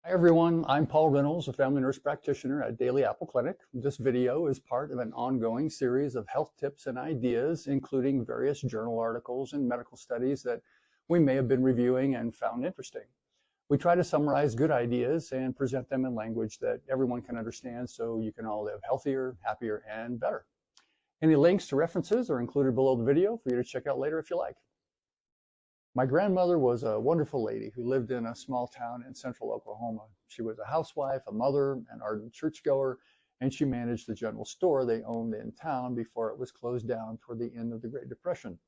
Hi everyone, I'm Paul Reynolds, a family nurse practitioner at Daily Apple Clinic. This video is part of an ongoing series of health tips and ideas, including various journal articles and medical studies that we may have been reviewing and found interesting. We try to summarize good ideas and present them in language that everyone can understand so you can all live healthier, happier, and better. Any links to references are included below the video for you to check out later if you like. My grandmother was a wonderful lady who lived in a small town in central Oklahoma. She was a housewife, a mother, an ardent churchgoer, and she managed the general store they owned in town before it was closed down toward the end of the Great Depression.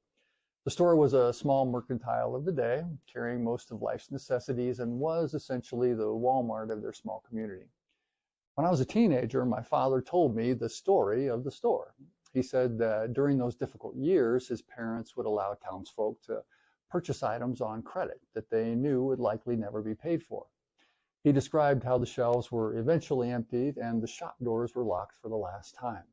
The store was a small mercantile of the day, carrying most of life's necessities, and was essentially the Walmart of their small community. When I was a teenager, my father told me the story of the store. He said that during those difficult years, his parents would allow townsfolk to purchase items on credit that they knew would likely never be paid for. He described how the shelves were eventually emptied and the shop doors were locked for the last time.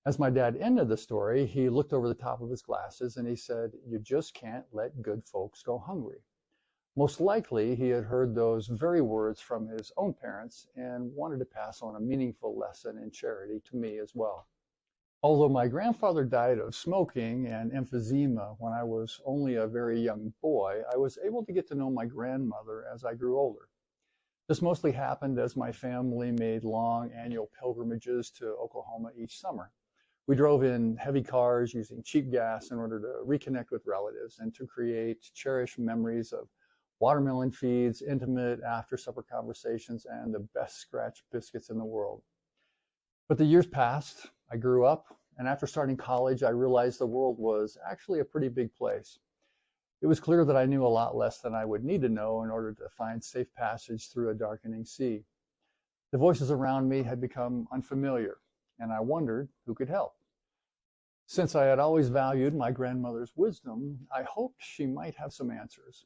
As my dad ended the story, he looked over the top of his glasses and he said, "You just can't let good folks go hungry." Most likely, he had heard those very words from his own parents and wanted to pass on a meaningful lesson in charity to me as well. Although my grandfather died of smoking and emphysema when I was only a very young boy, I was able to get to know my grandmother as I grew older. This mostly happened as my family made long annual pilgrimages to Oklahoma each summer. We drove in heavy cars using cheap gas in order to reconnect with relatives and to create cherished memories of watermelon feeds, intimate after-supper conversations, and the best scratch biscuits in the world. But the years passed, I grew up, and after starting college, I realized the world was actually a pretty big place. It was clear that I knew a lot less than I would need to know in order to find safe passage through a darkening sea. The voices around me had become unfamiliar, and I wondered who could help. Since I had always valued my grandmother's wisdom, I hoped she might have some answers.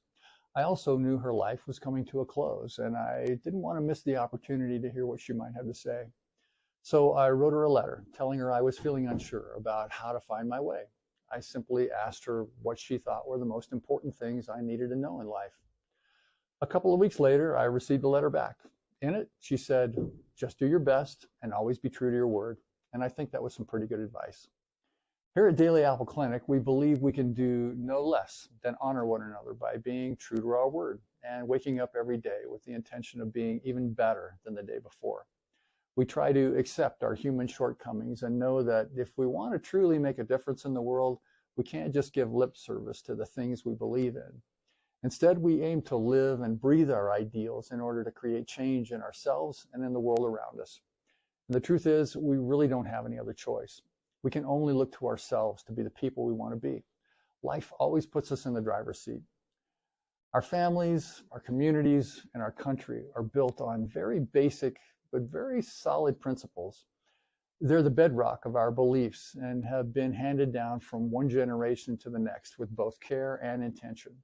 I also knew her life was coming to a close, and I didn't want to miss the opportunity to hear what she might have to say. So I wrote her a letter telling her I was feeling unsure about how to find my way. I simply asked her what she thought were the most important things I needed to know in life. A couple of weeks later, I received a letter back. In it, she said, "Just do your best and always be true to your word." And I think that was some pretty good advice. Here at Daily Apple Clinic, we believe we can do no less than honor one another by being true to our word and waking up every day with the intention of being even better than the day before. We try to accept our human shortcomings and know that if we want to truly make a difference in the world, we can't just give lip service to the things we believe in. Instead, we aim to live and breathe our ideals in order to create change in ourselves and in the world around us. And the truth is, we really don't have any other choice. We can only look to ourselves to be the people we want to be. Life always puts us in the driver's seat. Our families, our communities, and our country are built on very basic but very solid principles. They're the bedrock of our beliefs and have been handed down from one generation to the next with both care and intention.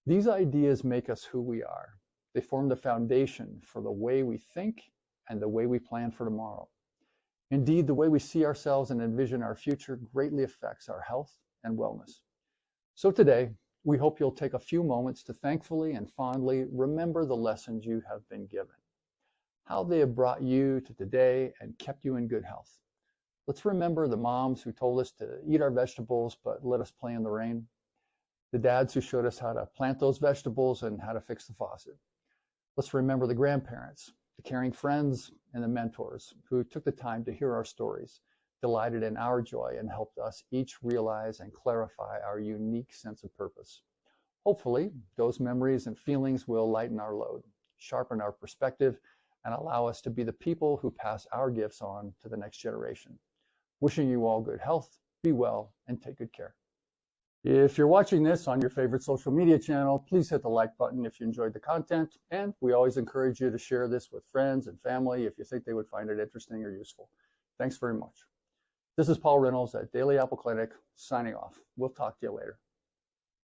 These ideas make us who we are. They form the foundation for the way we think and the way we plan for tomorrow. Indeed, the way we see ourselves and envision our future greatly affects our health and wellness. So today, we hope you'll take a few moments to thankfully and fondly remember the lessons you have been given, how they have brought you to today and kept you in good health. Let's remember the moms who told us to eat our vegetables but let us play in the rain, the dads who showed us how to plant those vegetables and how to fix the faucet. Let's remember the grandparents, the caring friends, and the mentors who took the time to hear our stories, delighted in our joy, and helped us each realize and clarify our unique sense of purpose. Hopefully, those memories and feelings will lighten our load, sharpen our perspective, and allow us to be the people who pass our gifts on to the next generation. Wishing you all good health, be well, and take good care. If you're watching this on your favorite social media channel, please hit the like button if you enjoyed the content, and we always encourage you to share this with friends and family if you think they would find it interesting or useful. Thanks very much. This is Paul Reynolds at Daily Apple Clinic, signing off. We'll talk to you later.